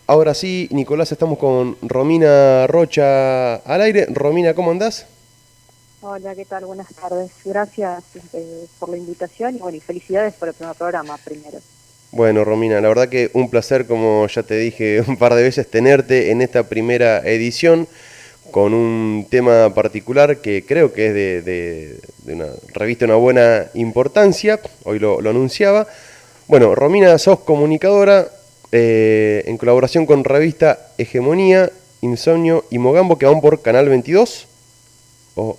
Ahora sí, Nicolás, estamos con Romina Rocha al aire. Romina, ¿cómo andás? Hola, ¿qué tal? Buenas tardes. Gracias por la invitación y bueno, y felicidades por el primer programa primero. Bueno, Romina, la verdad que un placer, como ya te dije un par de veces, tenerte en esta primera edición con un tema particular que creo que es de una revista de una buena importancia. Hoy lo anunciaba. Bueno, Romina, sos comunicadora en colaboración con revista Hegemonía, Insomnio y Mogambo que van por Canal 22. ¿O,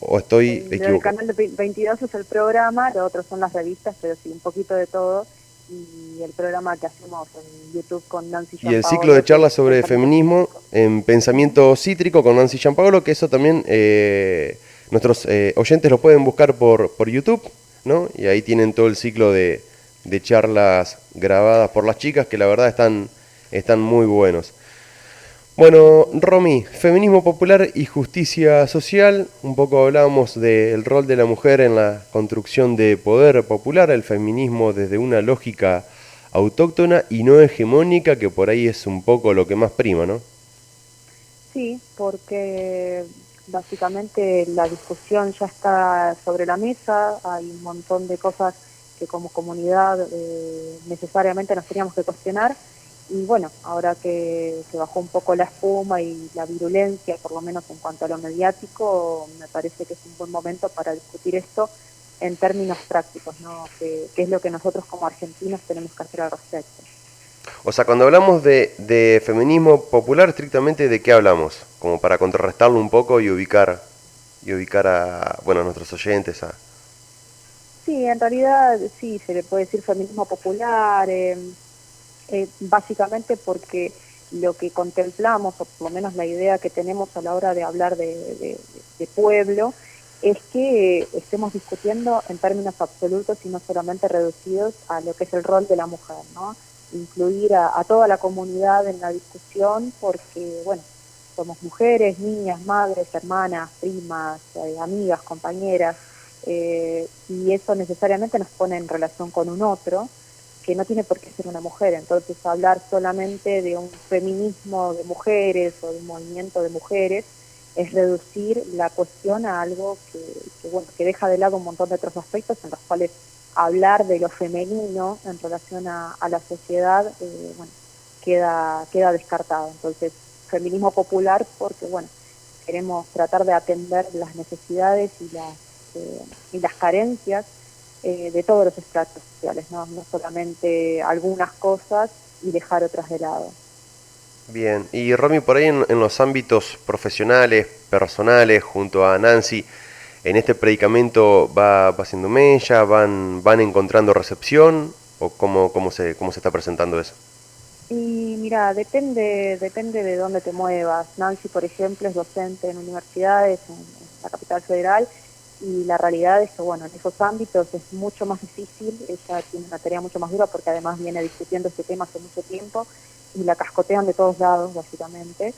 o estoy El del equivocado? canal de 22 es el programa, lo otro son las revistas, pero sí, un poquito de todo. Y el programa que hacemos en YouTube con Nancy Y el ciclo de Giampaolo, que es charlas sobre Pensamiento feminismo Cítrico. en Ujú. Pensamiento Cítrico con Nancy Giampaolo, que eso también nuestros oyentes lo pueden buscar por YouTube, ¿no? Y ahí tienen todo el ciclo de charlas grabadas por las chicas, que la verdad están muy buenos. Bueno, Sí. Romy, feminismo popular y justicia social. Un poco hablábamos del rol de la mujer en la construcción de poder popular, el feminismo desde una lógica autóctona y no hegemónica, que por ahí es un poco lo que más prima, ¿no? Sí, porque básicamente la discusión ya está sobre la mesa, hay un montón de cosas que como comunidad necesariamente nos teníamos que cuestionar y bueno, ahora que bajó un poco la espuma y la virulencia, por lo menos en cuanto a lo mediático, me parece que es un buen momento para discutir esto en términos prácticos, ¿no? Que es lo que nosotros como argentinos tenemos que hacer al respecto. O sea, cuando hablamos de feminismo popular, estrictamente, ¿de qué hablamos? Como para contrarrestarlo un poco y ubicar a, bueno, a nuestros oyentes a... Sí, en realidad sí, se le puede decir feminismo popular, básicamente porque lo que contemplamos, o por lo menos la idea que tenemos a la hora de hablar de pueblo, es que estemos discutiendo en términos absolutos y no solamente reducidos a lo que es el rol de la mujer, ¿no? Incluir a toda la comunidad en la discusión porque, bueno, somos mujeres, niñas, madres, hermanas, primas, amigas, compañeras, y eso necesariamente nos pone en relación con un otro, que no tiene por qué ser una mujer. Entonces, hablar solamente de un feminismo de mujeres o de un movimiento de mujeres es reducir la cuestión a algo bueno, que deja de lado un montón de otros aspectos en los cuales hablar de lo femenino en relación a la sociedad, bueno, queda descartado. Entonces, feminismo popular porque, bueno, queremos tratar de atender las necesidades y las carencias de todos los estratos sociales, ¿no? No solamente algunas cosas y dejar otras de lado. Bien, y Romy, por ahí en los ámbitos profesionales, personales, junto a Nancy, en este predicamento va haciendo mella, van encontrando recepción, o cómo se está presentando eso. Y mira, depende de dónde te muevas. Nancy, por ejemplo, es docente en universidades en la capital federal y la realidad es que, bueno, en esos ámbitos es mucho más difícil, ella tiene una tarea mucho más dura porque además viene discutiendo este tema hace mucho tiempo y la cascotean de todos lados, básicamente,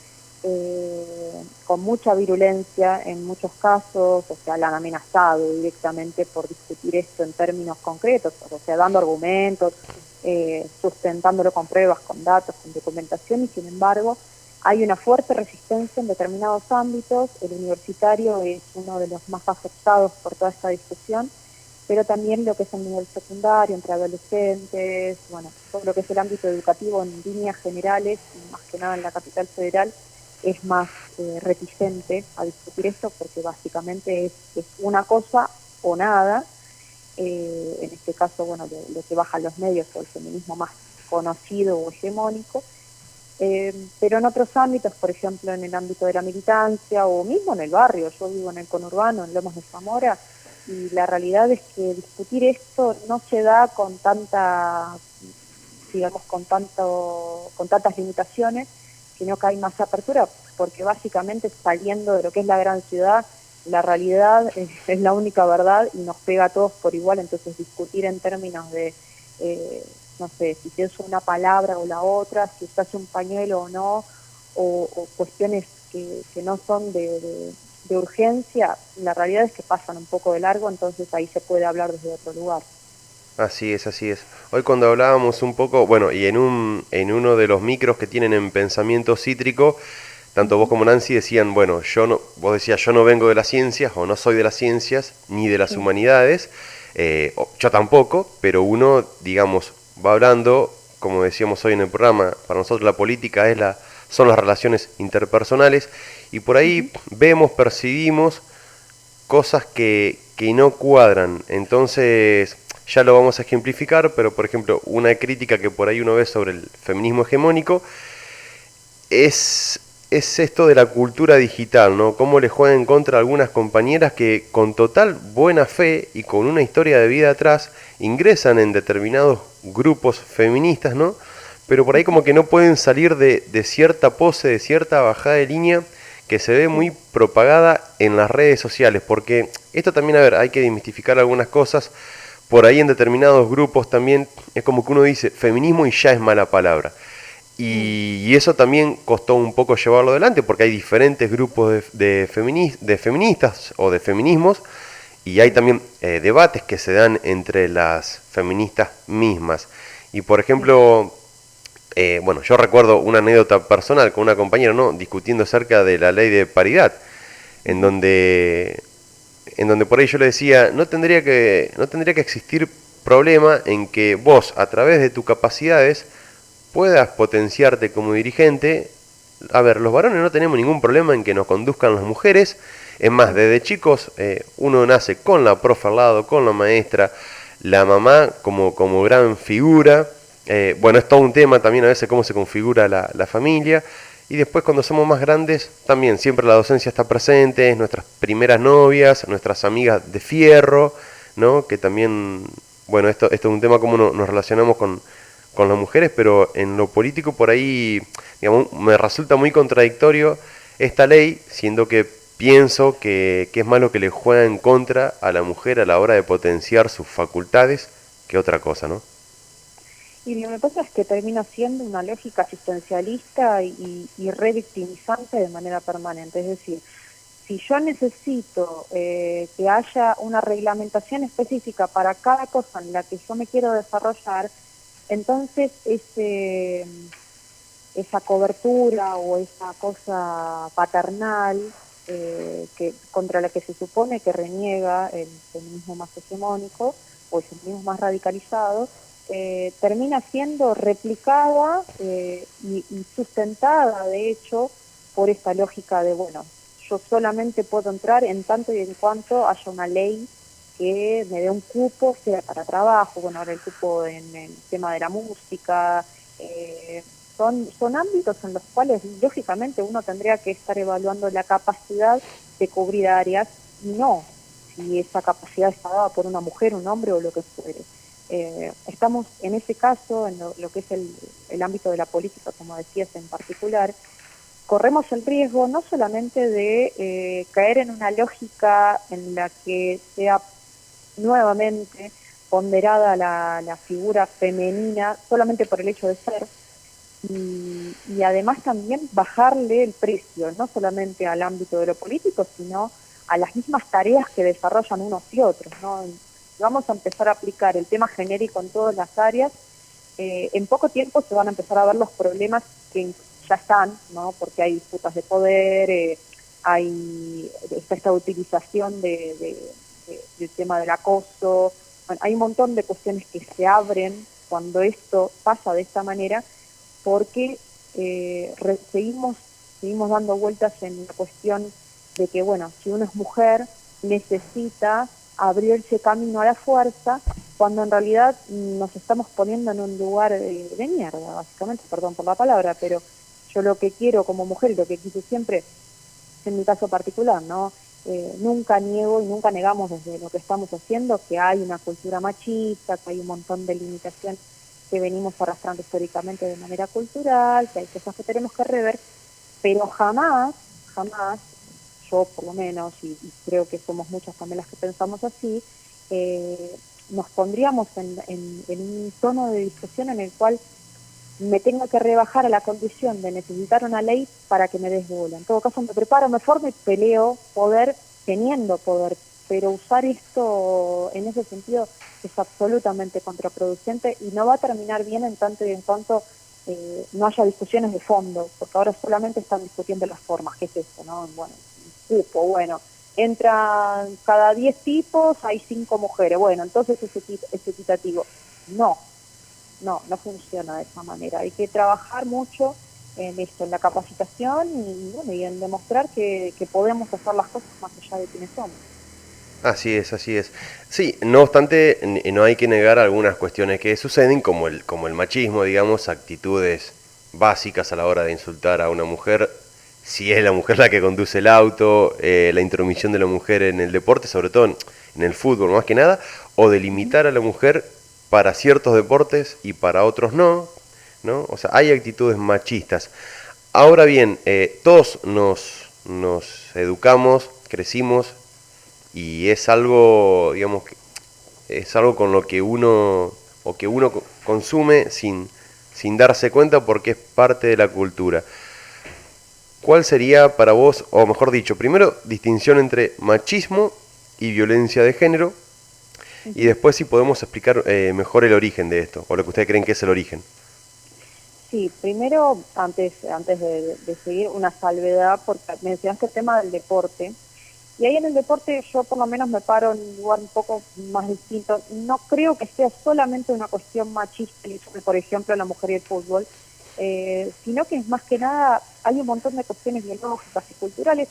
con mucha virulencia en muchos casos, o sea, la han amenazado directamente por discutir esto en términos concretos, o sea, dando argumentos, sustentándolo con pruebas, con datos, con documentación, y sin embargo hay una fuerte resistencia en determinados ámbitos. El universitario es uno de los más afectados por toda esta discusión, pero también lo que es el nivel secundario, entre adolescentes, bueno, todo lo que es el ámbito educativo en líneas generales, y más que nada en la capital federal, es más reticente a discutir esto porque básicamente es una cosa o nada, en este caso, bueno, lo que bajan los medios o el feminismo más conocido o hegemónico, pero en otros ámbitos, por ejemplo, en el ámbito de la militancia o mismo en el barrio, yo vivo en el conurbano, en Lomas de Zamora, y la realidad es que discutir esto no se da con tanta, digamos, con tantas limitaciones, sino que hay más apertura, porque básicamente saliendo de lo que es la gran ciudad, la realidad es la única verdad y nos pega a todos por igual, entonces discutir en términos de, no sé, si se usa una palabra o la otra, si se hace un pañuelo o no, o cuestiones que no son de urgencia, la realidad es que pasan un poco de largo, entonces ahí se puede hablar desde otro lugar. Así es, así es. Hoy cuando hablábamos un poco, bueno, y en uno de los micros que tienen en Pensamiento Cítrico, tanto vos Ujú. como Nancy decían, bueno, vos decías, yo no vengo de las ciencias o no soy de las ciencias ni de las Sí. humanidades, yo tampoco, pero uno, digamos, va hablando, como decíamos hoy en el programa, para nosotros la política son las relaciones interpersonales y por Ujú. ahí vemos, percibimos cosas que no cuadran. Entonces, ya lo vamos a ejemplificar, pero por ejemplo, una crítica que por ahí uno ve sobre el feminismo hegemónico es, es esto de la cultura digital, ¿no? Cómo le juegan en contra a algunas compañeras que con total buena fe y con una historia de vida atrás ingresan en determinados grupos feministas, ¿no? Pero por ahí Ujú. como que no pueden salir de cierta pose, de cierta bajada de línea que se ve Sí. muy propagada en las redes sociales, porque esto también, a ver, hay que desmistificar algunas cosas. Por ahí en determinados grupos también es como que uno dice feminismo y ya es mala palabra. Mm. Y eso también costó un poco llevarlo adelante porque hay diferentes grupos de feministas o de feminismos y hay Sí. también debates que se dan entre las feministas mismas. Y por Sí. ejemplo, bueno, yo recuerdo una anécdota personal con una compañera, ¿no? Discutiendo acerca de la ley de paridad, en Ujú. donde, en donde por ahí yo le decía, no tendría que existir problema en que vos, a través de tus capacidades, puedas potenciarte como dirigente. A ver, los varones no tenemos ningún problema en que nos conduzcan las mujeres. Es más, Sí. desde chicos uno nace con la profe al lado, con la maestra, la mamá como gran figura. Bueno, es todo un tema también a veces cómo se configura la familia. Y después cuando somos más grandes, también siempre la docencia está presente, nuestras primeras novias, nuestras amigas de fierro, ¿no? Que también, bueno, esto es un tema como nos relacionamos con las mujeres, pero en lo político por ahí, digamos, me resulta muy contradictorio esta ley, siendo que pienso que es malo que le juega en contra a la mujer a la hora de potenciar sus facultades que otra cosa, ¿no? Y lo que pasa es que termina siendo una lógica asistencialista y revictimizante de manera permanente. Es decir, si yo necesito que haya una reglamentación específica para cada cosa en la que yo me quiero desarrollar, entonces esa cobertura o esa cosa paternal que contra la que se supone que reniega el feminismo más hegemónico o el feminismo más radicalizado, termina siendo replicada y sustentada, de hecho, por esta lógica de, bueno, yo solamente puedo entrar en tanto y en cuanto haya una ley que me dé un cupo, sea para trabajo, bueno, ahora el cupo en el tema de la música, eh, son ámbitos en los cuales lógicamente uno tendría que estar evaluando la capacidad de cubrir áreas y no si esa capacidad está dada por una mujer, un hombre o lo que fuere. Estamos en ese caso, en lo que es el ámbito de la política, como decías en particular, corremos el riesgo no solamente de caer en una lógica en la que sea nuevamente ponderada la figura femenina solamente por el hecho de ser, y además también bajarle el precio, no solamente al ámbito de lo político, sino a las mismas tareas que desarrollan unos y otros, ¿no? Vamos a empezar a aplicar el tema genérico en todas las áreas, en poco tiempo se van a empezar a ver los problemas que ya están, ¿no? Porque hay disputas de poder, está esta utilización del tema del acoso, bueno, hay un montón de cuestiones que se abren cuando esto pasa de esta manera, porque seguimos dando vueltas en la cuestión de que, bueno, si uno es mujer, necesita abrirse camino a la fuerza, cuando en realidad nos estamos poniendo en un lugar de mierda, básicamente, perdón por la palabra, pero yo lo que quiero como mujer y lo que quise siempre, en mi caso particular, ¿no? Nunca niego y nunca negamos desde lo que estamos haciendo que hay una cultura machista, que hay un montón de limitaciones que venimos arrastrando históricamente de manera cultural, que hay cosas que tenemos que rever, pero jamás, jamás, yo por lo menos, y creo que somos muchas también las que pensamos así, nos pondríamos en un tono de discusión en el cual me tengo que rebajar a la condición de necesitar una ley para que me des bola. En todo caso, me preparo, me formo y peleo poder teniendo poder pero usar esto en ese sentido es absolutamente contraproducente y no va a terminar bien en tanto y en cuanto no haya discusiones de fondo, porque ahora solamente están discutiendo las formas. ¿Qué es esto, no? Bueno, cupo, bueno, entran cada 10 tipos, hay 5 mujeres, bueno, entonces es equitativo. No, no funciona de esa manera. Hay que trabajar mucho en esto, en la capacitación y, bueno, y en demostrar que podemos hacer las cosas más allá de quienes somos. Así es, así es. Sí, no obstante, no hay que negar algunas cuestiones que suceden, como el machismo, digamos, actitudes básicas a la hora de insultar a una mujer, si es la mujer la que conduce el auto, la intromisión de la mujer en el deporte, sobre todo en el fútbol más que nada, o de limitar a la mujer para ciertos deportes y para otros no, ¿no? O sea, hay actitudes machistas. Ahora bien, todos nos educamos, crecimos y es algo, digamos, es algo con lo que uno o que uno consume sin darse cuenta porque es parte de la cultura. ¿Cuál sería para vos, o mejor dicho, primero distinción entre machismo y violencia de género y Ujú. después si podemos explicar mejor el origen de esto o lo que ustedes creen que es el origen? Sí, primero, antes de seguir, una salvedad, porque mencionaste el tema del deporte. Y ahí en el deporte yo por lo menos me paro en un lugar un poco más distinto. No creo que sea solamente una cuestión machista, el hecho de, por ejemplo, la mujer y el fútbol, sino que es más que nada, hay un montón de cuestiones biológicas y culturales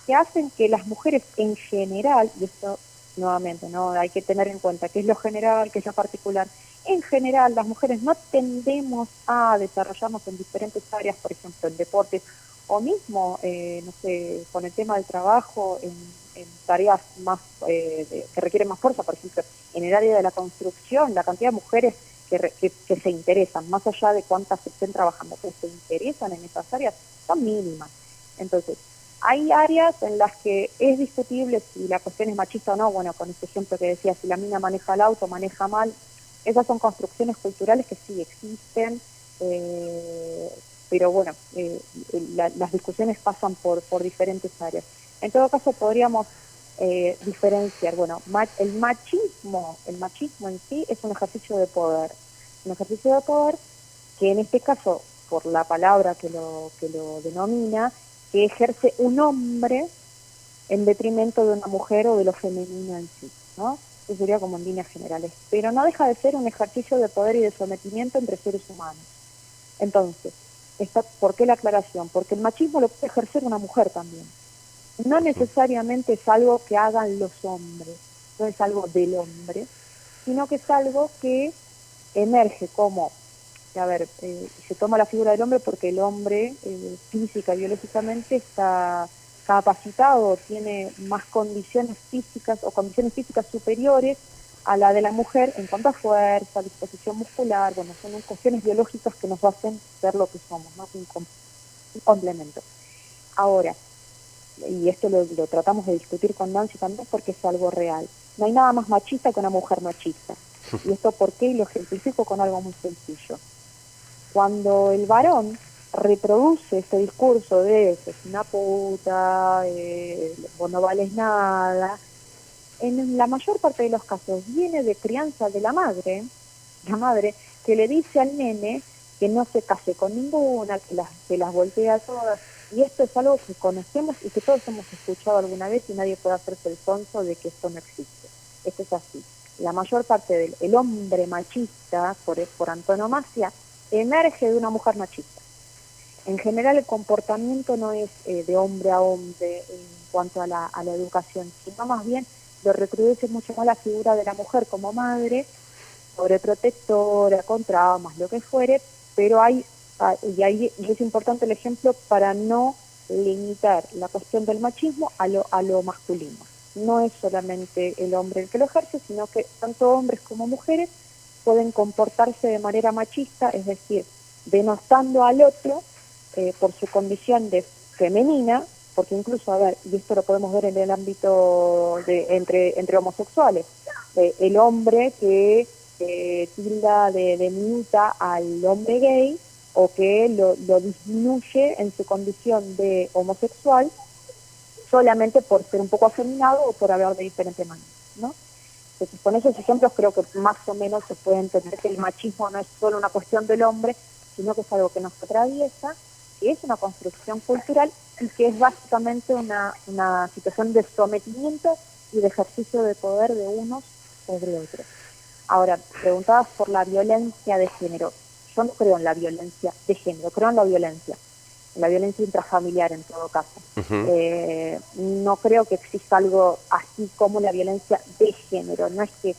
que hacen que las mujeres en general, y esto nuevamente, ¿no? Hay que tener en cuenta qué es lo general, qué es lo particular. En general, las mujeres no tendemos a desarrollarnos en diferentes áreas, por ejemplo, en deportes, o mismo, no sé, con el tema del trabajo, en tareas más que requieren más fuerza, por ejemplo, en el área de la construcción, la cantidad de mujeres que se interesan, más allá de cuántas estén trabajando, que se interesan en esas áreas, son mínimas. Entonces, hay áreas en las que es discutible si la cuestión es machista o no. Bueno, con este ejemplo que decía, si la mina maneja el auto, maneja mal, esas son construcciones culturales que sí existen, eh, pero bueno, las discusiones pasan por diferentes áreas. En todo caso, podríamos diferenciar, bueno, el machismo en sí es un ejercicio de poder que en este caso, por la palabra que lo denomina, que ejerce un hombre en detrimento de una mujer o de lo femenino en sí, ¿no? Eso sería como en líneas generales. Pero no deja de ser un ejercicio de poder y de sometimiento entre seres humanos. Entonces, ¿por qué la aclaración? Porque el machismo lo puede ejercer una mujer también. No necesariamente es algo que hagan los hombres, no es algo del hombre, sino que es algo que emerge como, a ver, se toma la figura del hombre porque el hombre física y biológicamente está capacitado, tiene más condiciones físicas o condiciones físicas superiores a la de la mujer en cuanto a fuerza, disposición muscular, bueno, son cuestiones biológicas que nos hacen ser lo que somos, ¿no? Un complemento. Ahora, y esto lo tratamos de discutir con Nancy también porque es algo real, no hay nada más machista que una mujer machista. ¿Y esto por qué? Y lo ejemplifico con algo muy sencillo. Cuando el varón reproduce este discurso de sos una puta, vos no vales nada, en la mayor parte de los casos viene de crianza de la madre que le dice al nene que no se case con ninguna, que las voltea a todas. Y esto es algo que conocemos y que todos hemos escuchado alguna vez y nadie puede hacerse el sonso de que esto no existe. Esto es así. La mayor parte del hombre machista, por antonomasia, emerge de una mujer machista. En general el comportamiento no es de hombre a hombre en cuanto a la educación, sino más bien lo recrudece mucho más la figura de la mujer como madre, sobreprotectora, con traumas, lo que fuere, pero y es importante el ejemplo para no limitar la cuestión del machismo a lo masculino. No es solamente el hombre el que lo ejerce, sino que tanto hombres como mujeres pueden comportarse de manera machista, es decir, denostando al otro por su condición de femenina, porque incluso, a ver, y esto lo podemos ver en el ámbito entre homosexuales, el hombre que tilda de minuta al hombre gay o que lo disminuye en su condición de homosexual solamente por ser un poco afeminado o por hablar de diferente manera, ¿no? Entonces, con esos ejemplos creo que más o menos se puede entender que el machismo no es solo una cuestión del hombre, sino que es algo que nos atraviesa, que es una construcción cultural y que es básicamente una situación de sometimiento y de ejercicio de poder de unos sobre otros. Ahora, preguntabas por la violencia de género. Yo no creo en la violencia de género, creo en la violencia intrafamiliar en todo caso. No creo que exista algo así como la violencia de género, no es que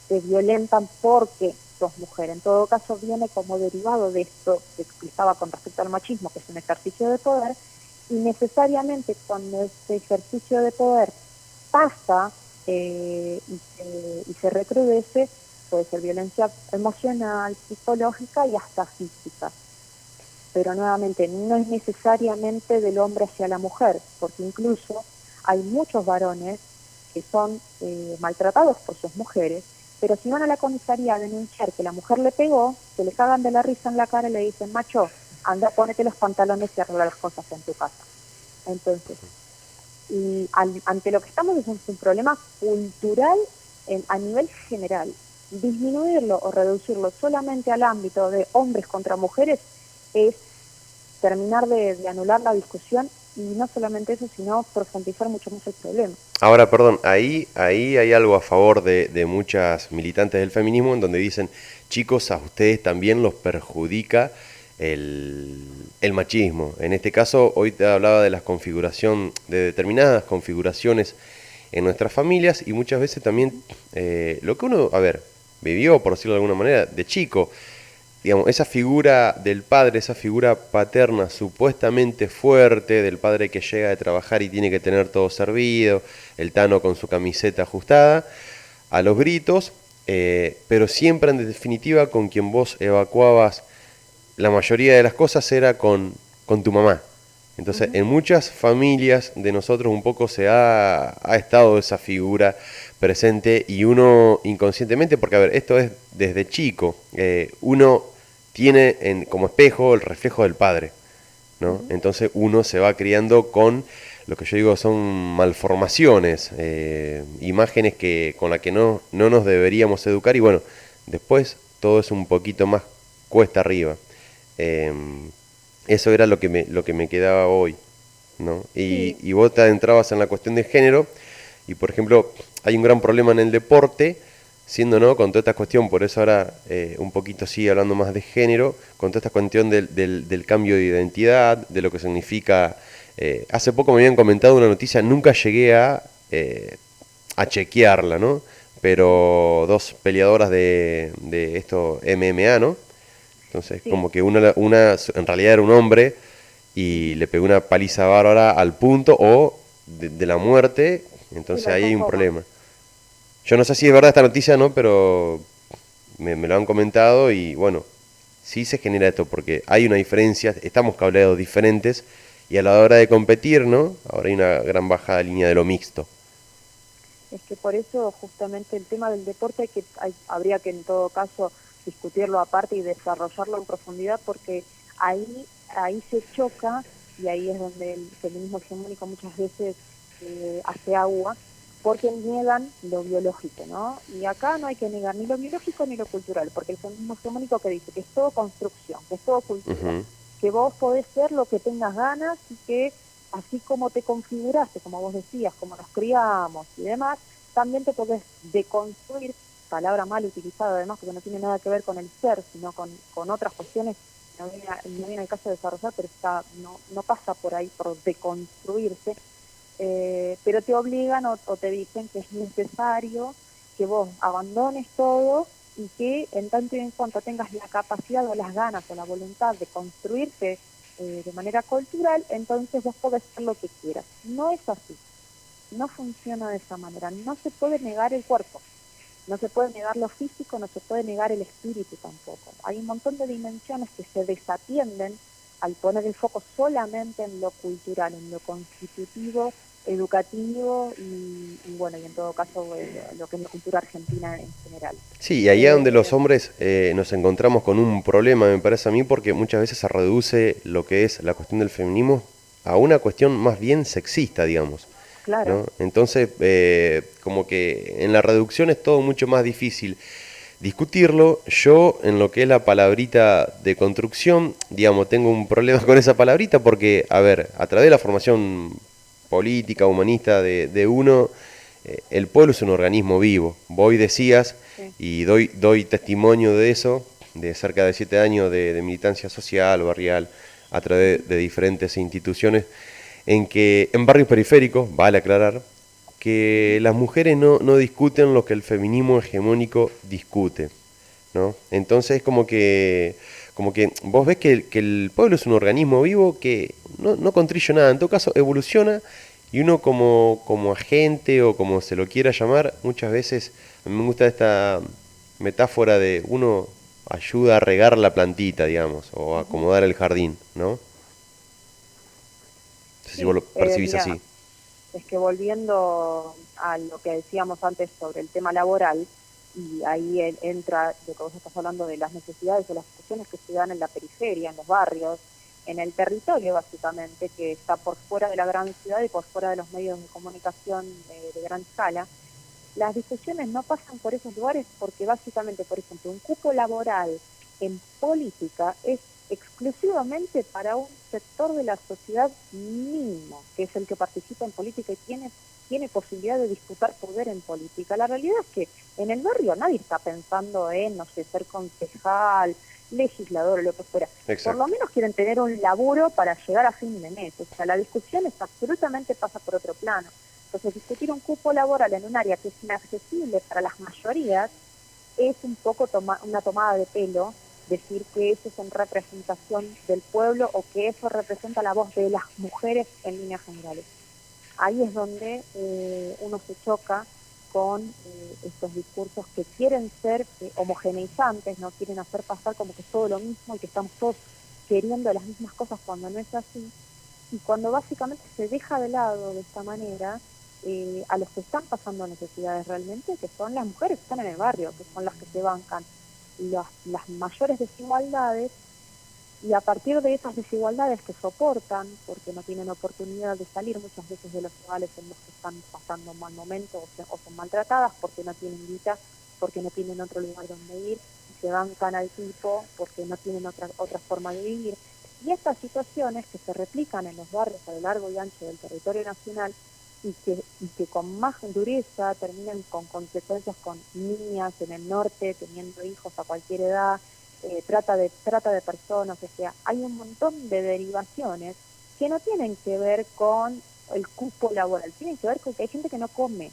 te violentan porque sos mujer, en todo caso viene como derivado de esto que explicaba con respecto al machismo, que es un ejercicio de poder, y necesariamente cuando ese ejercicio de poder pasa y se recrudece, puede ser violencia emocional, psicológica y hasta física. Pero nuevamente, no es necesariamente del hombre hacia la mujer, porque incluso hay muchos varones que son maltratados por sus mujeres, pero si van a la comisaría a denunciar que la mujer le pegó, se les cagan de la risa en la cara y le dicen, macho, anda, ponete los pantalones y arregla las cosas en tu casa. Entonces, y ante lo que estamos es un problema cultural a nivel general. Disminuirlo o reducirlo solamente al ámbito de hombres contra mujeres es terminar de anular la discusión y no solamente eso, sino profundizar mucho más el problema. Ahora, perdón, ahí hay algo a favor de muchas militantes del feminismo en donde dicen, chicos, a ustedes también los perjudica el machismo. En este caso, hoy te hablaba de la configuración, de determinadas configuraciones en nuestras familias y muchas veces también lo que uno, vivió, por decirlo de alguna manera, de chico. Digamos, esa figura del padre, esa figura paterna supuestamente fuerte, del padre que llega de trabajar y tiene que tener todo servido, el Tano con su camiseta ajustada, a los gritos, pero siempre en definitiva con quien vos evacuabas la mayoría de las cosas era con tu mamá. Entonces, en muchas familias de nosotros un poco ha estado esa figura presente y uno inconscientemente, porque a ver, esto es desde chico, uno tiene como espejo el reflejo del padre, ¿no? Entonces uno se va criando con lo que yo digo son malformaciones, imágenes con las que no nos deberíamos educar y bueno, después todo es un poquito más cuesta arriba. Eso era lo que me quedaba hoy, ¿no? Y vos te adentrabas en la cuestión de género y por ejemplo hay un gran problema en el deporte, siendo no con toda esta cuestión, por eso ahora un poquito sigue hablando más de género, con toda esta cuestión del cambio de identidad, de lo que significa. Hace poco me habían comentado una noticia, nunca llegué a chequearla, ¿no? Pero dos peleadoras de esto MMA, ¿no? Entonces, como que una en realidad era un hombre y le pegó una paliza bárbara al punto o de la muerte, entonces ahí hay un problema. Yo no sé si es verdad esta noticia, ¿no? Pero me lo han comentado y bueno, sí se genera esto porque hay una diferencia, estamos cableados diferentes y a la hora de competir, ¿no? Ahora hay una gran bajada de línea de lo mixto. Es que por eso justamente el tema del deporte habría que en todo caso discutirlo aparte y desarrollarlo en profundidad porque ahí se choca y ahí es donde el feminismo hegemónico muchas veces hace agua porque niegan lo biológico, ¿no? Y acá no hay que negar ni lo biológico ni lo cultural, porque el feminismo hegemónico que dice que es todo construcción, que es todo cultura, que vos podés ser lo que tengas ganas y que así como te configuraste, como vos decías, como nos criamos y demás, también te podés deconstruir, palabra mal utilizada además porque no tiene nada que ver con el ser, sino con otras cuestiones, no viene al caso de desarrollar, pero no pasa por ahí, por deconstruirse, pero te obligan o te dicen que es necesario que vos abandones todo y que en tanto y en cuanto tengas la capacidad o las ganas o la voluntad de construirte de manera cultural, entonces vos podés hacer lo que quieras. No es así, no funciona de esa manera, no se puede negar el cuerpo, no se puede negar lo físico, no se puede negar el espíritu tampoco. Hay un montón de dimensiones que se desatienden al poner el foco solamente en lo cultural, en lo constitutivo, educativo y bueno, y en todo caso lo que es la cultura argentina en general. Sí, y allá donde los hombres nos encontramos con un problema, me parece a mí, porque muchas veces se reduce lo que es la cuestión del feminismo a una cuestión más bien sexista, digamos. claro. ¿no? Entonces, como que en la reducción es todo mucho más difícil discutirlo. Yo, en lo que es la palabrita de construcción, digamos, tengo un problema con esa palabrita porque, a ver, a través de la formación política, humanista de uno, el pueblo es un organismo vivo. Vos decías, Sí. y doy testimonio de eso, de cerca de 7 años de militancia social, barrial, a través Ujú. de diferentes instituciones, en que en barrios periféricos, vale aclarar, que Ujú. las mujeres no discuten lo que el feminismo hegemónico discute, ¿no? Entonces como que vos ves que el pueblo es un organismo vivo que no construye nada, en todo caso evoluciona y uno como agente o como se lo quiera llamar, muchas veces a mí me gusta esta metáfora de uno ayuda a regar la plantita, digamos, o a Ujú. acomodar el jardín, ¿no? No sé si vos Sí, lo percibís mira, así. es que volviendo a lo que decíamos antes sobre el tema laboral, y ahí entra lo que vos estás hablando de las necesidades o las cuestiones que se dan en la periferia, en los barrios, en el territorio básicamente, que está por fuera de la gran ciudad y por fuera de los medios de comunicación de gran escala. Las discusiones no pasan por esos lugares porque básicamente, por ejemplo, un cupo laboral en política es exclusivamente para un sector de la sociedad mínimo, que es el que participa en política y tiene posibilidad de disputar poder en política. La realidad es que en el barrio nadie está pensando en, no sé, ser concejal, legislador o lo que fuera. Por lo Exacto. menos quieren tener un laburo para llegar a fin de mes. O sea, la discusión es absolutamente pasa por otro plano. Entonces, discutir un cupo laboral en un área que es inaccesible para las mayorías es un poco una tomada de pelo, decir que eso es en representación del pueblo o que eso representa la voz de las mujeres en líneas generales. Ahí es donde uno se choca con estos discursos que quieren ser homogeneizantes, no quieren hacer pasar como que es todo lo mismo y que estamos todos queriendo las mismas cosas cuando no es así, y cuando básicamente se deja de lado de esta manera a los que están pasando necesidades realmente, que son las mujeres que están en el barrio, que son las que se bancan las mayores desigualdades, y a partir de esas desigualdades que soportan, porque no tienen oportunidad de salir muchas veces de los lugares en los que están pasando un mal momento o son maltratadas, porque no tienen guita, porque no tienen otro lugar donde ir, y se bancan al tipo porque no tienen otra forma de vivir. Y estas situaciones que se replican en los barrios a lo largo y ancho del territorio nacional y que con más dureza terminan con consecuencias con niñas en el norte teniendo hijos a cualquier edad, trata de personas, o sea, hay un montón de derivaciones que no tienen que ver con el cupo laboral, tienen que ver con que hay gente que no come,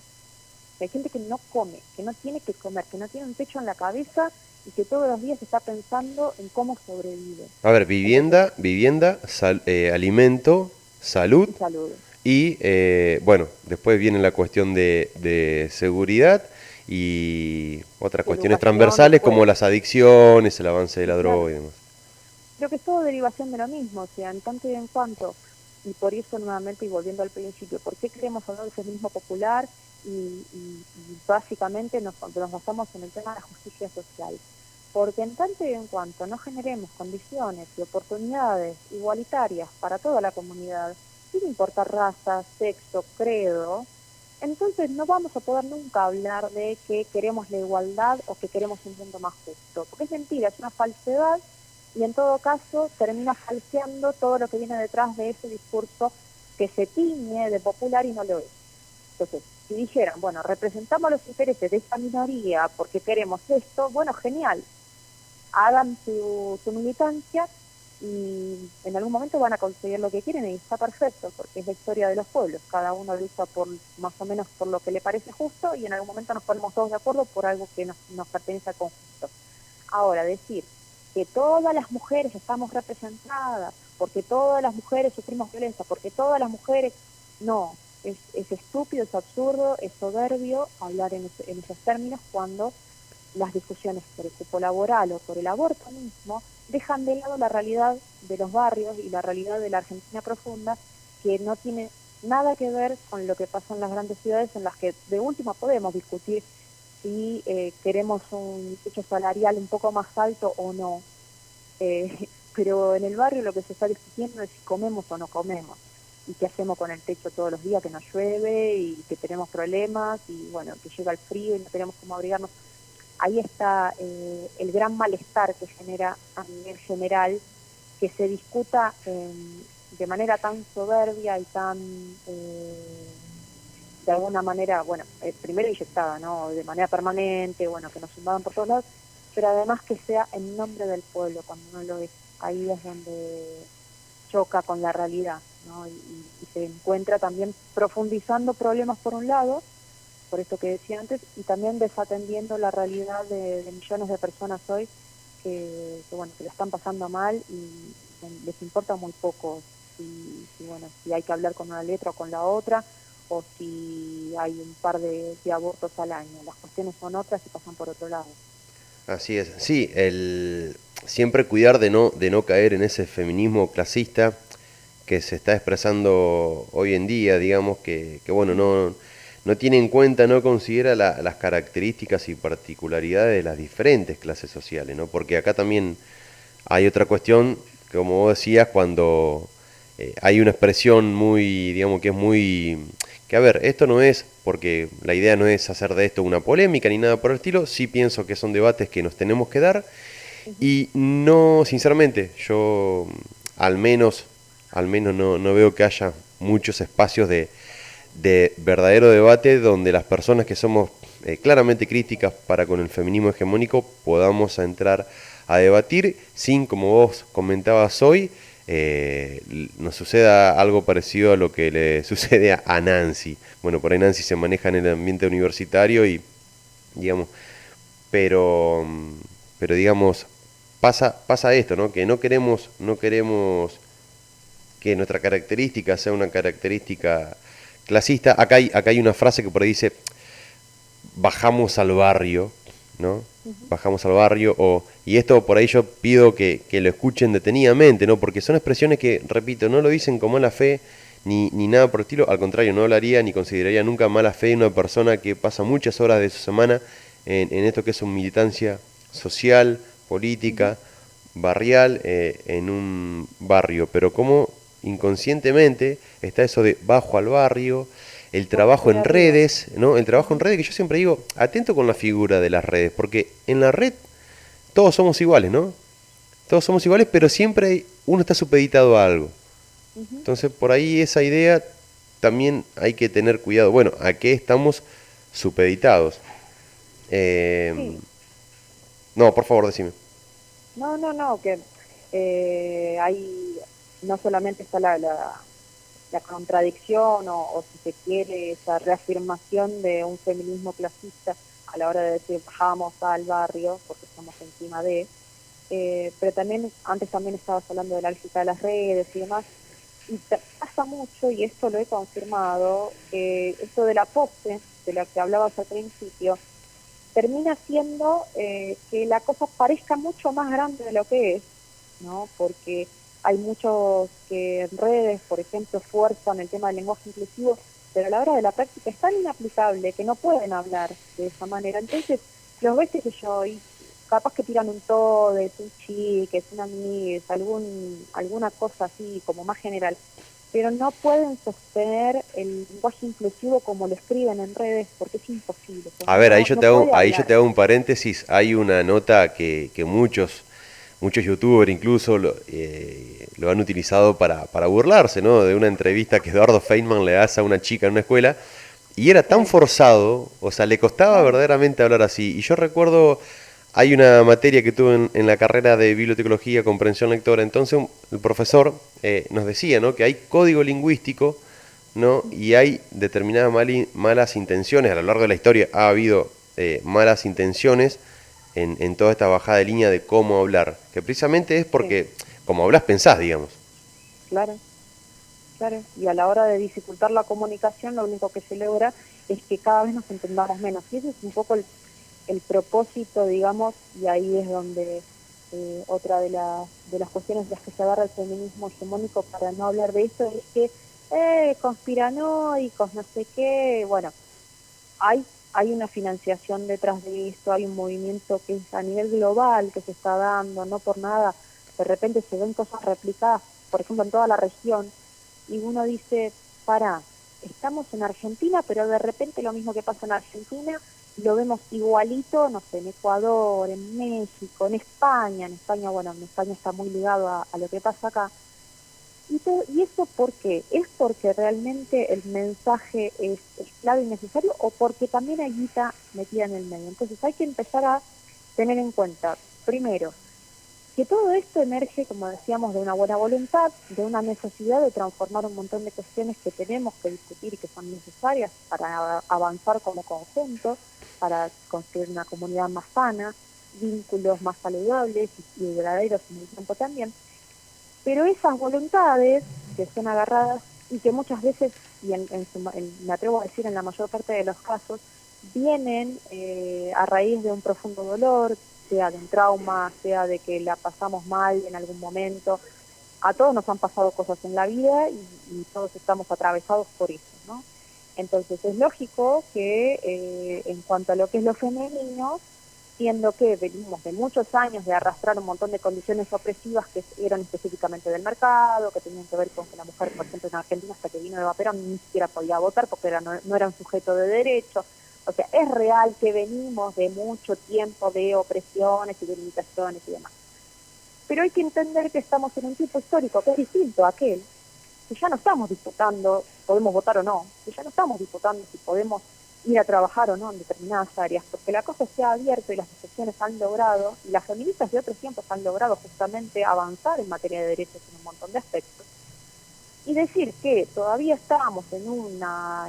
que hay gente que no come, que no tiene que comer, que no tiene un techo en la cabeza y que todos los días está pensando en cómo sobrevive. A ver, Entonces, vivienda, alimento, salud y salud. y, bueno, después viene la cuestión de seguridad y otras cuestiones Educación transversales como después. las adicciones, el avance de Y la claro, droga y demás. creo que es todo derivación de lo mismo, o sea, en tanto y en cuanto, y por eso nuevamente, y volviendo al principio, ¿por qué queremos hablar de feminismo popular? Y básicamente nos basamos en el tema de la justicia social. Porque en tanto y en cuanto no generemos condiciones y oportunidades igualitarias para toda la comunidad, sin importar raza, sexo, credo, entonces no vamos a poder nunca hablar de que queremos la igualdad o que queremos un mundo más justo. Porque es mentira, es una falsedad y en todo caso termina falseando todo lo que viene detrás de ese discurso que se tiñe de popular y no lo es. Entonces, si dijeran, bueno, representamos los intereses de esta minoría porque queremos esto, bueno, genial, hagan su militancia y en algún momento van a conseguir lo que quieren y está perfecto, porque es la historia de los pueblos, cada uno lucha por más o menos por lo que le parece justo y en algún momento nos ponemos todos de acuerdo por algo que nos pertenece al conjunto. Ahora, decir que todas las mujeres estamos representadas, porque todas las mujeres sufrimos violencia, porque todas las mujeres, no, es estúpido, es absurdo, es soberbio hablar en esos términos cuando las discusiones por el cupo laboral o por el aborto mismo dejan de lado la realidad de los barrios y la realidad de la Argentina profunda, que no tiene nada que ver con lo que pasa en las grandes ciudades, en las que de última podemos discutir si queremos un techo salarial un poco más alto o no. Pero en el barrio lo que se está discutiendo es si comemos o no comemos. y qué hacemos con el techo todos los días que nos llueve y que tenemos problemas y bueno, que llega el frío y no tenemos cómo abrigarnos. Ahí está el gran malestar que genera a nivel general que se discuta de manera tan soberbia y tan, de alguna manera, bueno, primero inyectada, ¿no? De manera permanente, bueno, que nos invadan por todos lados, pero además que sea en nombre del pueblo, cuando uno lo ve. Ahí es donde choca con la realidad, ¿no? Y se encuentra también profundizando problemas por un lado, por esto que decía antes, y también desatendiendo la realidad de millones de personas hoy bueno, que la están pasando mal y les importa muy poco bueno, si hay que hablar con una letra o con la otra, o si hay un par de abortos al año. Las cuestiones son otras y pasan por otro lado. Así es. Sí, siempre cuidar de no caer en ese feminismo clasista que se está expresando hoy en día, digamos, que bueno, no tiene en cuenta, no considera las características y particularidades de las diferentes clases sociales, ¿no? Porque acá también hay otra cuestión, como vos decías, cuando hay una expresión muy, digamos, que es muy... Que a ver, esto no es, porque la idea no es hacer de esto una polémica ni nada por el estilo, sí pienso que son debates que nos tenemos que dar y no, sinceramente, yo al menos no veo que haya muchos espacios de verdadero debate donde las personas que somos claramente críticas para con el feminismo hegemónico podamos entrar a debatir sin, como vos comentabas hoy, nos suceda algo parecido a lo que le sucede a Nancy. Bueno, por ahí Nancy se maneja en el ambiente universitario y, digamos, pero, pero digamos, pasa esto, ¿no? Que no queremos que nuestra característica sea una característica clasista. Acá hay una frase que por ahí dice, bajamos al barrio, ¿no? Bajamos al barrio, y esto por ahí yo pido que lo escuchen detenidamente, ¿no? Porque son expresiones que, repito, no lo dicen con mala fe, ni nada por el estilo, al contrario, no hablaría ni consideraría nunca mala fe en una persona que pasa muchas horas de su semana en esto que es una militancia social, política, barrial, en un barrio, pero como inconscientemente está eso de bajo al barrio, el Porque trabajo estoy en arriba. redes, ¿no? El trabajo en redes, que yo siempre digo, atento con la figura de las redes, porque en la red todos somos iguales, ¿no? Todos somos iguales, pero siempre uno está supeditado a algo. Entonces, por ahí esa idea también hay que tener cuidado. Bueno, ¿a qué estamos supeditados? Sí, No, por favor, decime. no, que hay, no solamente está la contradicción o si se quiere esa reafirmación de un feminismo clasista a la hora de decir bajamos al barrio porque estamos encima pero también antes también estabas hablando de la lógica de las redes y demás y pasa mucho y esto lo he confirmado esto de la pose de la que hablabas al principio termina siendo que la cosa parezca mucho más grande de lo que es, ¿no? Porque hay muchos que en redes, por ejemplo, fuerzan el tema del lenguaje inclusivo, pero a la hora de la práctica es tan inaplicable que no pueden hablar de esa manera. Entonces, los ves, qué sé yo, y capaz que tiran un todo, es un chique, es una amiga, alguna cosa así como más general, pero no pueden sostener el lenguaje inclusivo como lo escriben en redes porque es imposible, pues A ver, no puede ahí yo hablar. te hago un paréntesis. Hay una nota que muchos youtubers incluso lo han utilizado para burlarse, ¿no? De una entrevista que Eduardo Feynman le hace a una chica en una escuela. Y era tan Claro, forzado, o sea, le costaba claro, verdaderamente hablar así. Y yo recuerdo, hay una materia que tuve en la carrera de bibliotecología, comprensión lectora. Entonces el profesor nos decía, ¿no? Que hay código lingüístico, ¿no? Y hay determinadas malas intenciones. A lo largo de la historia ha habido malas intenciones en toda esta bajada de línea de cómo hablar. Que precisamente es sí, porque, como hablas, pensás, digamos. claro, claro. Y a la hora de dificultar la comunicación, lo único que se logra es que cada vez nos entendamos menos. Y ese es un poco el propósito, digamos, y ahí es donde otra de las cuestiones de las que se agarra el feminismo hegemónico para no hablar de esto es que conspiranoicos, no sé qué, bueno, hay una financiación detrás de esto, hay un movimiento que es a nivel global que se está dando, no por nada, de repente se ven cosas replicadas, por ejemplo, en toda la región, y uno dice, pará, estamos en Argentina, pero de repente lo mismo que pasa en Argentina lo vemos igualito, no sé, en Ecuador, en México, en España, bueno, en España está muy ligado a lo que pasa acá. ¿Y eso por qué? ¿Es porque realmente el mensaje es clave y necesario o porque también hay guita metida en el medio? Entonces hay que empezar a tener en cuenta, primero, que todo esto emerge, como decíamos, de una buena voluntad, de una necesidad de transformar un montón de cuestiones que tenemos que discutir y que son necesarias para avanzar como conjunto, para construir una comunidad más sana, vínculos más saludables y duraderos en el tiempo también. Pero esas voluntades que son agarradas y que muchas veces, y me atrevo a decir en la mayor parte de los casos, vienen a raíz de un profundo dolor, sea de un trauma, sea de que la pasamos mal en algún momento. A todos nos han pasado cosas en la vida y todos estamos atravesados por eso, ¿no? Entonces es lógico que en cuanto a lo que es lo femenino, siendo que venimos de muchos años de arrastrar un montón de condiciones opresivas que eran específicamente del mercado, que tenían que ver con que la mujer, por ejemplo, en Argentina, hasta que vino de Vaperón, ni siquiera podía votar porque no era un sujeto de derecho. O sea, es real que venimos de mucho tiempo de opresiones y de limitaciones y demás. Pero hay que entender que estamos en un tiempo histórico que es distinto a aquel, que ya no estamos disputando si podemos votar o no, que ya no estamos disputando si podemos ir a trabajar o no en determinadas áreas, porque la cosa se ha abierto y las discusiones han logrado, y las feministas de otros tiempos han logrado justamente avanzar en materia de derechos en un montón de aspectos. Y decir que todavía estamos en una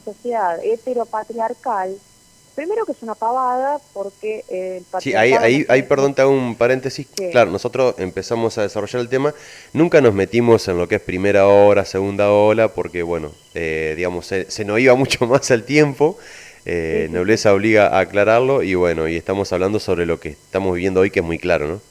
sociedad heteropatriarcal, primero que es una pavada, porque el Sí, ahí, patriarcado ahí, ahí perdón, te hago un paréntesis. que Claro, nosotros empezamos a desarrollar el tema, nunca nos metimos en lo que es primera ola, segunda ola, porque bueno, digamos, se nos iba mucho más el tiempo, sí, sí, sí. Nobleza obliga a aclararlo y bueno, y estamos hablando sobre lo que estamos viviendo hoy, que es muy claro, ¿no?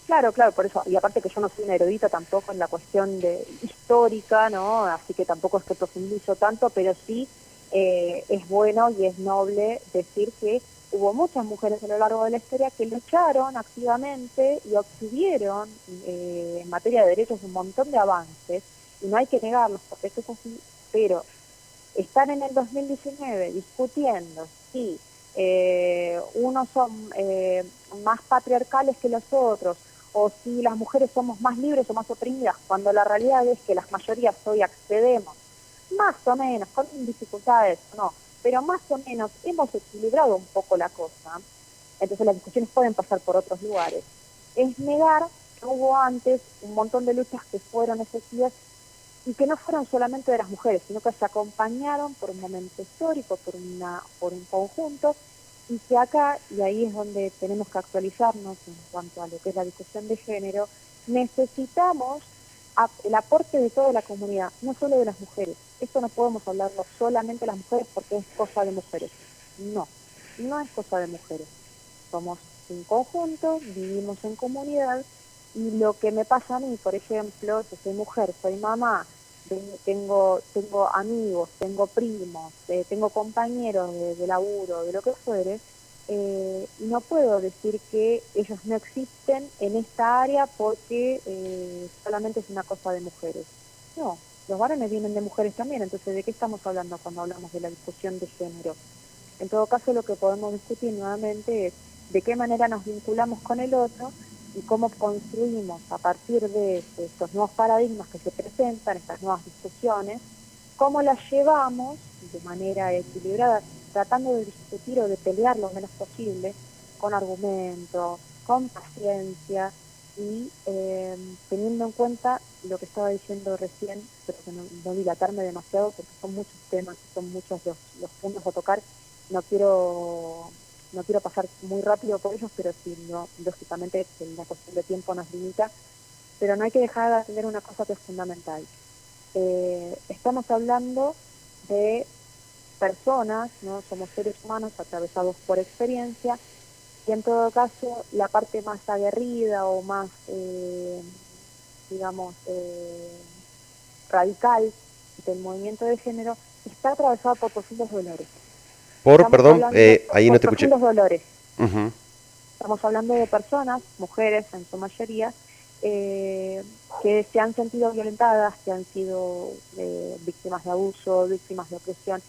Claro, claro, por eso, y aparte que yo no soy una erudita tampoco en la cuestión de histórica, ¿no? Así que tampoco es que profundizo tanto, pero sí es bueno y es noble decir que hubo muchas mujeres a lo largo de la historia que lucharon activamente y obtuvieron en materia de derechos un montón de avances, y no hay que negarlos porque eso es así, pero están en el 2019 discutiendo si unos son más patriarcales que los otros, o si las mujeres somos más libres o más oprimidas, cuando la realidad es que las mayorías hoy accedemos, más o menos, con dificultades, no, pero más o menos hemos equilibrado un poco la cosa, entonces las discusiones pueden pasar por otros lugares. Es negar que hubo antes un montón de luchas que fueron efectivas y que no fueron solamente de las mujeres, sino que se acompañaron por un momento histórico, por un conjunto, y que acá, y ahí es donde tenemos que actualizarnos en cuanto a lo que es la discusión de género, necesitamos el aporte de toda la comunidad, no solo de las mujeres. Esto no podemos hablarlo solamente de las mujeres porque es cosa de mujeres. No, no es cosa de mujeres. Somos un conjunto, vivimos en comunidad, y lo que me pasa a mí, por ejemplo, yo soy mujer, soy mamá, tengo amigos, tengo primos, tengo compañeros de laburo, de lo que fuere, y no puedo decir que ellos no existen en esta área porque solamente es una cosa de mujeres. No, los varones vienen de mujeres también, entonces ¿de qué estamos hablando cuando hablamos de la discusión de género? En todo caso, lo que podemos discutir nuevamente es de qué manera nos vinculamos con el otro y cómo construimos a partir de estos nuevos paradigmas que se presentan, estas nuevas discusiones, cómo las llevamos de manera equilibrada, tratando de discutir o de pelear lo menos posible, con argumentos, con paciencia y teniendo en cuenta lo que estaba diciendo recién, pero que no dilatarme demasiado porque son muchos temas, son muchos los puntos a tocar. No quiero pasar muy rápido por ellos, pero sí, no, lógicamente la cuestión de tiempo nos limita, pero no hay que dejar de atender una cosa que es fundamental. Estamos hablando de personas, ¿no? Somos seres humanos atravesados por experiencia, y en todo caso la parte más aguerrida o más, digamos, radical del movimiento de género está atravesada por profundos dolores. Estamos Perdón, hablando ahí no por te escuché. profundos dolores. Ujú. Estamos hablando de personas, mujeres en su mayoría, eh, que se han sentido violentadas, que han sido víctimas de abuso, víctimas de opresión,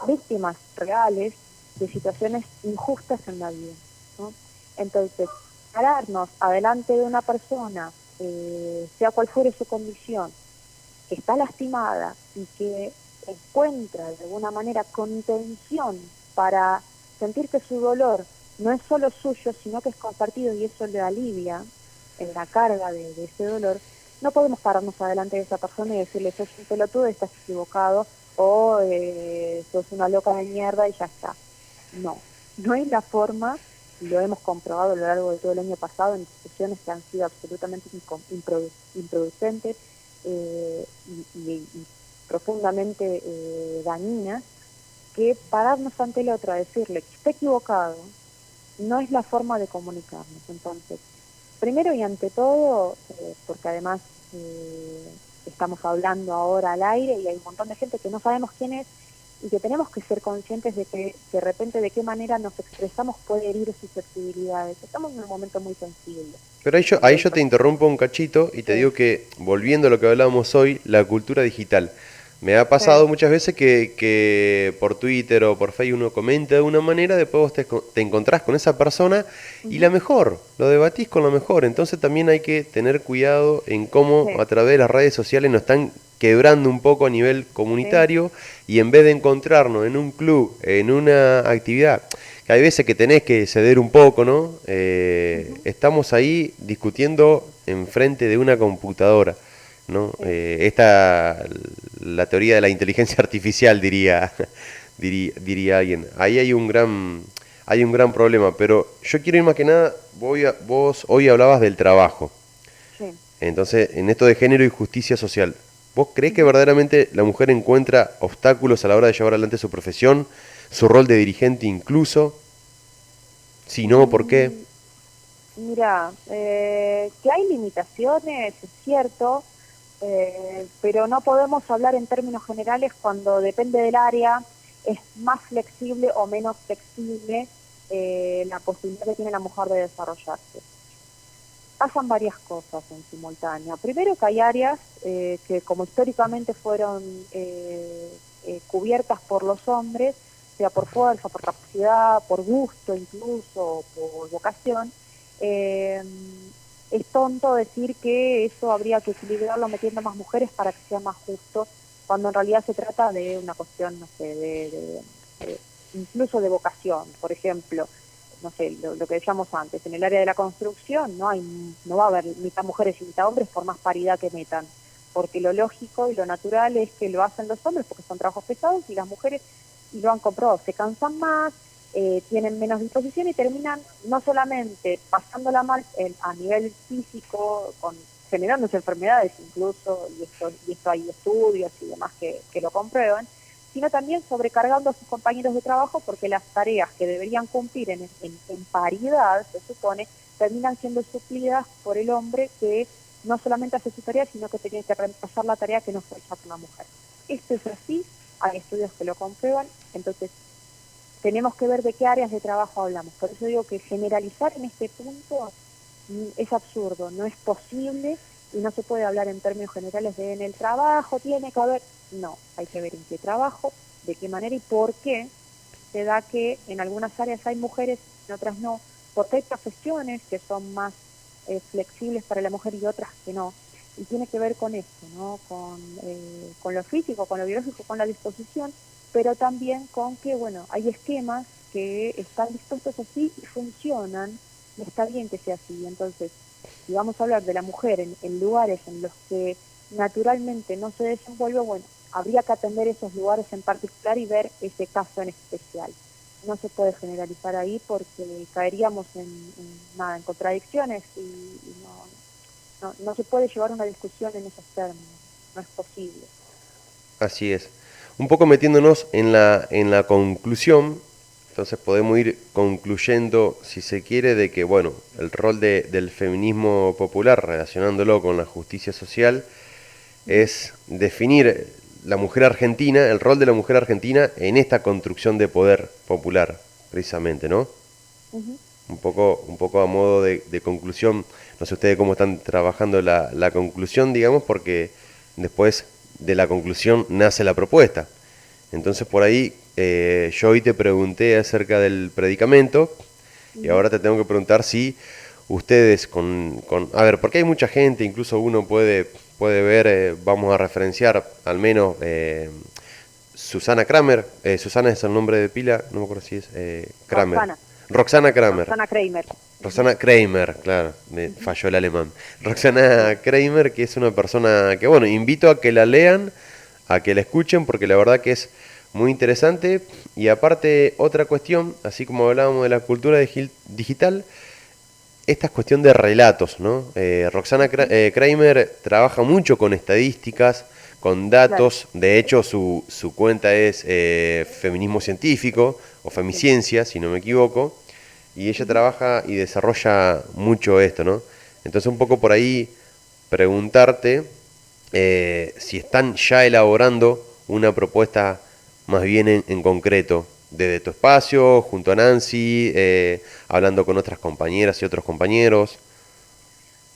víctimas reales de situaciones injustas en la vida, ¿no? Entonces, pararnos adelante de una persona, sea cual fuere su condición, que está lastimada y que encuentra de alguna manera contención para sentir que su dolor no es solo suyo, sino que es compartido y eso le alivia en la carga de ese dolor, no podemos pararnos adelante de esa persona y decirle, sos un pelotudo, estás equivocado, o sos una loca de mierda y ya está. No, no es la forma, lo hemos comprobado a lo largo de todo el año pasado en discusiones que han sido absolutamente improducentes y profundamente dañinas, que pararnos ante el otro a decirle que está equivocado no es la forma de comunicarnos. Entonces, primero y ante todo, porque además estamos hablando ahora al aire y hay un montón de gente que no sabemos quién es y que tenemos que ser conscientes de que de repente de qué manera nos expresamos puede herir susceptibilidades. Estamos en un momento muy sensible. Pero ahí yo te interrumpo un cachito y te Sí, digo que, volviendo a lo que hablábamos hoy, la cultura digital. Me ha sí, pasado muchas veces que por Twitter o por Facebook uno comenta de una manera, después vos te encontrás con esa persona y la ujú, mejor, lo debatís con lo mejor. Entonces también hay que tener cuidado en cómo sí, a través de las redes sociales nos están quebrando un poco a nivel sí, comunitario y en vez de encontrarnos en un club, en una actividad, que hay veces que tenés que ceder un poco, ¿no? ujú, Estamos ahí discutiendo enfrente de una computadora, ¿no? sí. La teoría de la inteligencia artificial, diría alguien. Ahí hay un gran problema, pero yo quiero ir más que nada, vos hoy hablabas del trabajo, Sí. entonces, en esto de género y justicia social, ¿vos creés que Ujú. verdaderamente la mujer encuentra obstáculos a la hora de llevar adelante su profesión, su rol de dirigente incluso? Si no, ¿por qué? Mm, Mira, que hay limitaciones, es cierto, pero no podemos hablar en términos generales cuando depende del área, es más flexible o menos flexible la posibilidad que tiene la mujer de desarrollarse. Pasan varias cosas en simultáneo. Primero que hay áreas que como históricamente fueron cubiertas por los hombres, sea por fuerza, por capacidad, por gusto incluso, por vocación, eh, es tonto decir que eso habría que equilibrarlo metiendo más mujeres para que sea más justo, cuando en realidad se trata de una cuestión, no sé, incluso de vocación. Por ejemplo, no sé, lo que decíamos antes, en el área de la construcción no va a haber mitad mujeres y mitad hombres por más paridad que metan, porque lo lógico y lo natural es que lo hacen los hombres porque son trabajos pesados y las mujeres, y lo han comprobado, se cansan más, tienen menos disposición y terminan no solamente pasándola mal a nivel físico, generándose enfermedades incluso, y esto hay estudios y demás que lo comprueban, sino también sobrecargando a sus compañeros de trabajo porque las tareas que deberían cumplir en paridad, se supone, terminan siendo suplidas por el hombre que no solamente hace su tarea, sino que tiene que reemplazar la tarea que no fue hecha por la mujer. Esto es así, hay estudios que lo comprueban, entonces tenemos que ver de qué áreas de trabajo hablamos. Por eso digo que generalizar en este punto es absurdo, no es posible y no se puede hablar en términos generales de en el trabajo tiene que haber, no, hay que ver en qué trabajo, de qué manera y por qué se da que en algunas áreas hay mujeres, en otras no, porque hay profesiones que son más flexibles para la mujer y otras que no. Y tiene que ver con esto, ¿no? Con lo físico, con lo biológico, con la disposición, pero también con que, bueno, hay esquemas que están dispuestos así y funcionan, y está bien que sea así. Entonces, si vamos a hablar de la mujer en lugares en los que naturalmente no se desenvuelve, bueno, habría que atender esos lugares en particular y ver ese caso en especial. No se puede generalizar ahí porque caeríamos en contradicciones y no se puede llevar una discusión en esos términos, no es posible. Así es. Un poco metiéndonos en la conclusión, entonces podemos ir concluyendo, si se quiere, de que, bueno, el rol del feminismo popular, relacionándolo con la justicia social, Ujú, es definir la mujer argentina, el rol de la mujer argentina en esta construcción de poder popular, precisamente, ¿no? ujú. Un poco a modo de conclusión, no sé ustedes cómo están trabajando la conclusión, digamos, porque después de la conclusión nace la propuesta. Entonces por ahí yo hoy te pregunté acerca del predicamento y Ujú. ahora te tengo que preguntar si ustedes a ver, porque hay mucha gente, incluso uno puede ver, vamos a referenciar al menos Susana Kramer, Susana es el nombre de pila, no me acuerdo si es Kramer, Roxana, Roxana Kramer, Roxana Kramer. Ujú, Roxana Kramer, claro, me ujú. falló el alemán. Sí, Roxana Kramer, que es una persona que, bueno, invito a que la lean, a que la escuchen, porque la verdad que es muy interesante. Y aparte, otra cuestión, así como hablábamos de la cultura digital, esta es cuestión de relatos, ¿no? Roxana ujú, Kramer trabaja mucho con estadísticas, con claro, datos, de hecho su cuenta es Feminismo Científico o sí. Femiciencia, si no me equivoco, y ella Ujú. trabaja y desarrolla mucho esto, ¿no? Entonces un poco por ahí preguntarte si están ya elaborando una propuesta más bien en concreto, desde tu espacio, junto a Nancy, hablando con otras compañeras y otros compañeros.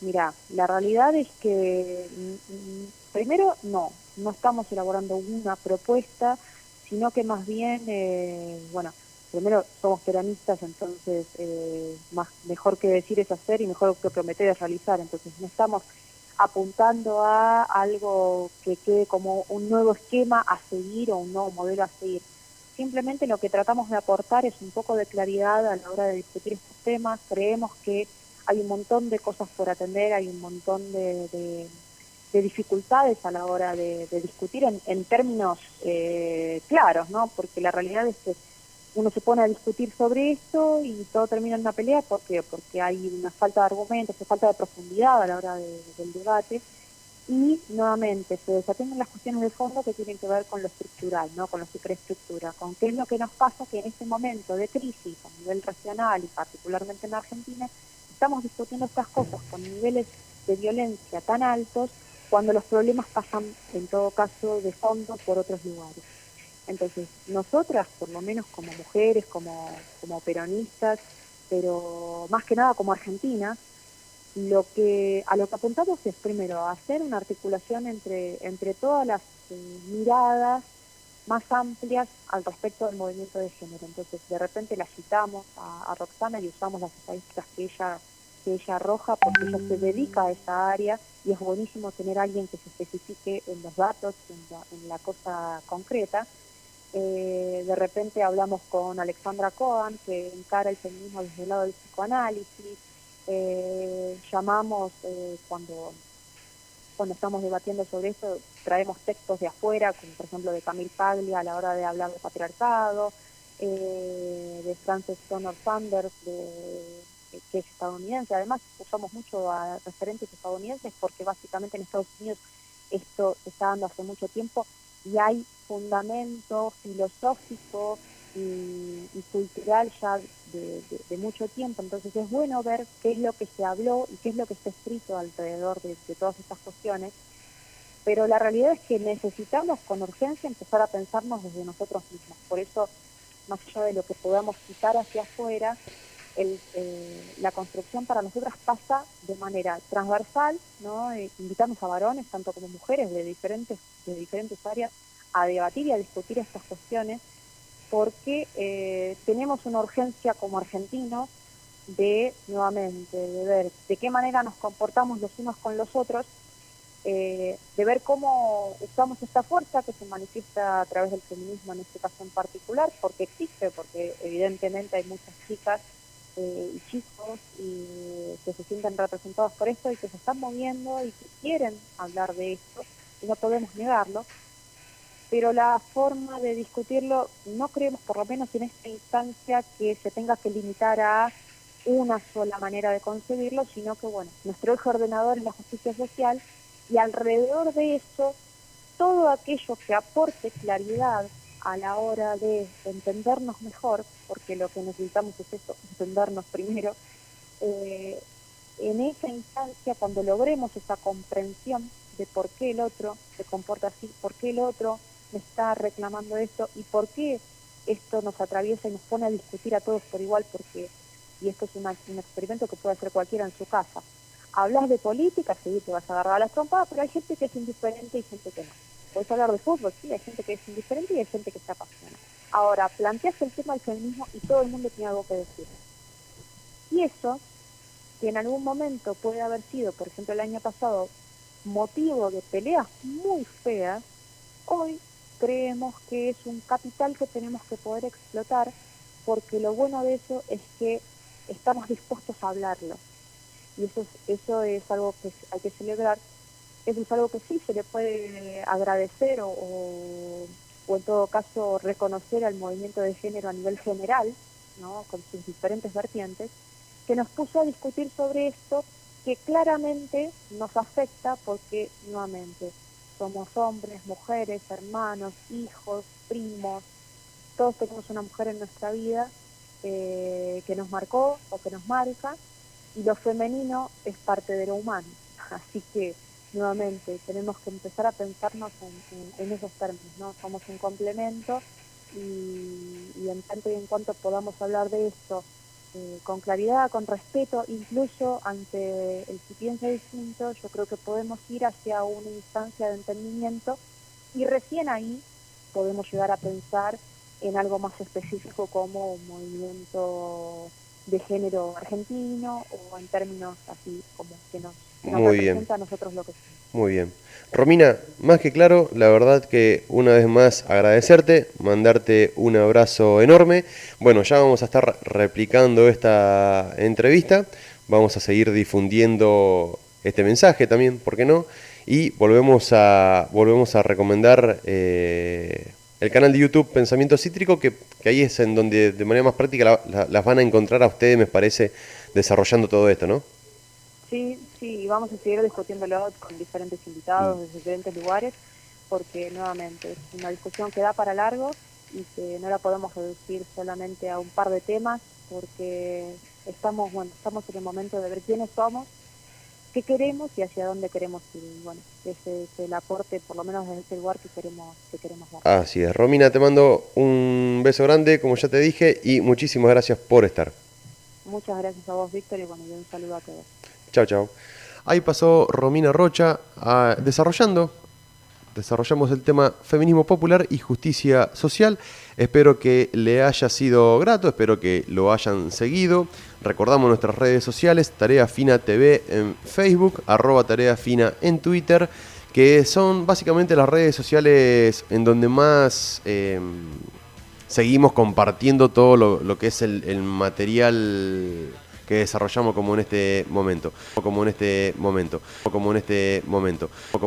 Mira, la realidad es que primero no estamos elaborando una propuesta, sino que más bien, bueno, primero somos peronistas, entonces mejor que decir es hacer y mejor que prometer es realizar, entonces no estamos apuntando a algo que quede como un nuevo esquema a seguir o un nuevo modelo a seguir. Simplemente lo que tratamos de aportar es un poco de claridad a la hora de discutir estos temas. Creemos que hay un montón de cosas por atender, hay un montón de dificultades a la hora de discutir en términos claros, ¿no? Porque la realidad es que uno se pone a discutir sobre esto y todo termina en una pelea. ¿Por qué? Porque hay una falta de argumentos, hay falta de profundidad a la hora del debate y nuevamente se desatienden las cuestiones de fondo que tienen que ver con lo estructural, ¿no? Con la superestructura, con qué es lo que nos pasa que en este momento de crisis a nivel regional y particularmente en Argentina estamos discutiendo estas cosas con niveles de violencia tan altos cuando los problemas pasan en todo caso de fondo por otros lugares. Entonces, nosotras, por lo menos como mujeres, como peronistas, pero más que nada como argentinas, a lo que apuntamos es primero hacer una articulación entre todas las miradas más amplias al respecto del movimiento de género. Entonces, de repente la citamos a Roxana y usamos las estadísticas que ella arroja porque ella se dedica a esa área y es buenísimo tener a alguien que se especifique en los datos, en la cosa concreta. De repente hablamos con Alexandra Cohen, que encara el feminismo desde el lado del psicoanálisis. Llamamos cuando estamos debatiendo sobre esto, traemos textos de afuera, como por ejemplo de Camille Paglia a la hora de hablar de patriarcado, de Frances Connor Sanders, que es estadounidense. Además, usamos mucho a referentes estadounidenses porque básicamente en Estados Unidos esto se está dando hace mucho tiempo y hay fundamento filosófico y cultural ya de mucho tiempo. Entonces es bueno ver qué es lo que se habló y qué es lo que está escrito alrededor de todas estas cuestiones, pero la realidad es que necesitamos con urgencia empezar a pensarnos desde nosotros mismos. Por eso, más allá de lo que podamos citar hacia afuera, la construcción para nosotras pasa de manera transversal, ¿no? Invitamos a varones, tanto como mujeres, de diferentes áreas, a debatir y a discutir estas cuestiones, porque tenemos una urgencia como argentinos nuevamente, de ver de qué manera nos comportamos los unos con los otros, de ver cómo usamos esta fuerza que se manifiesta a través del feminismo en este caso en particular, porque existe, porque evidentemente hay muchas chicas y chicos que se sienten representados por esto y que se están moviendo y que quieren hablar de esto, y no podemos negarlo, pero la forma de discutirlo no creemos, por lo menos en esta instancia, que se tenga que limitar a una sola manera de concebirlo, sino que, bueno, nuestro eje ordenador es la justicia social y alrededor de eso, todo aquello que aporte claridad a la hora de entendernos mejor, porque lo que necesitamos es eso, entendernos primero, eh, en esa instancia, cuando logremos esa comprensión de por qué el otro se comporta así, por qué el otro me está reclamando esto y por qué esto nos atraviesa y nos pone a discutir a todos por igual, porque y esto es un experimento que puede hacer cualquiera en su casa. Hablas de política, sí, te vas a agarrar a las trompadas, pero hay gente que es indiferente y gente que no. Puedes hablar de fútbol, sí, hay gente que es indiferente y hay gente que se apasiona. Ahora, planteas el tema del feminismo y todo el mundo tiene algo que decir. Y eso, que en algún momento puede haber sido, por ejemplo, el año pasado, motivo de peleas muy feas, hoy creemos que es un capital que tenemos que poder explotar, porque lo bueno de eso es que estamos dispuestos a hablarlo. Y eso es algo que hay que celebrar. Eso es algo que sí se le puede agradecer o en todo caso reconocer al movimiento de género a nivel general, ¿no? Con sus diferentes vertientes, que nos puso a discutir sobre esto, que claramente nos afecta porque, nuevamente, somos hombres, mujeres, hermanos, hijos, primos, todos tenemos una mujer en nuestra vida que nos marcó o que nos marca, y lo femenino es parte de lo humano. Así que, nuevamente, tenemos que empezar a pensarnos en esos términos, ¿no? Somos un complemento y en tanto y en cuanto podamos hablar de esto con claridad, con respeto, incluso ante el que piensa distinto, yo creo que podemos ir hacia una instancia de entendimiento y recién ahí podemos llegar a pensar en algo más específico como un movimiento de género argentino o en términos así como que nos Muy bien, representa a nosotros lo que somos. muy bien. Romina, más que claro, la verdad que una vez más agradecerte, mandarte un abrazo enorme. Bueno, ya vamos a estar replicando esta entrevista, vamos a seguir difundiendo este mensaje también, ¿por qué no? Y volvemos a recomendar el canal de YouTube Pensamiento Cítrico, que ahí es en donde de manera más práctica las van a encontrar a ustedes, me parece, desarrollando todo esto, ¿no? Sí, sí, y vamos a seguir discutiéndolo con diferentes invitados de diferentes lugares, porque nuevamente es una discusión que da para largo y que no la podemos reducir solamente a un par de temas, porque estamos en el momento de ver quiénes somos, qué queremos y hacia dónde queremos ir. Y bueno, ese es el aporte, por lo menos desde ese lugar que queremos dar. Así es. Romina, te mando un beso grande, como ya te dije, y muchísimas gracias por estar. Muchas gracias a vos, Víctor, y bueno, y un saludo a todos. Chao, chao. Ahí pasó Romina Rocha desarrollamos el tema feminismo popular y justicia social. Espero que le haya sido grato, espero que lo hayan seguido. Recordamos nuestras redes sociales, Tarea Fina TV en Facebook, @Tarea Fina en Twitter, que son básicamente las redes sociales en donde más seguimos compartiendo todo lo que es el material que desarrollamos como en este momento.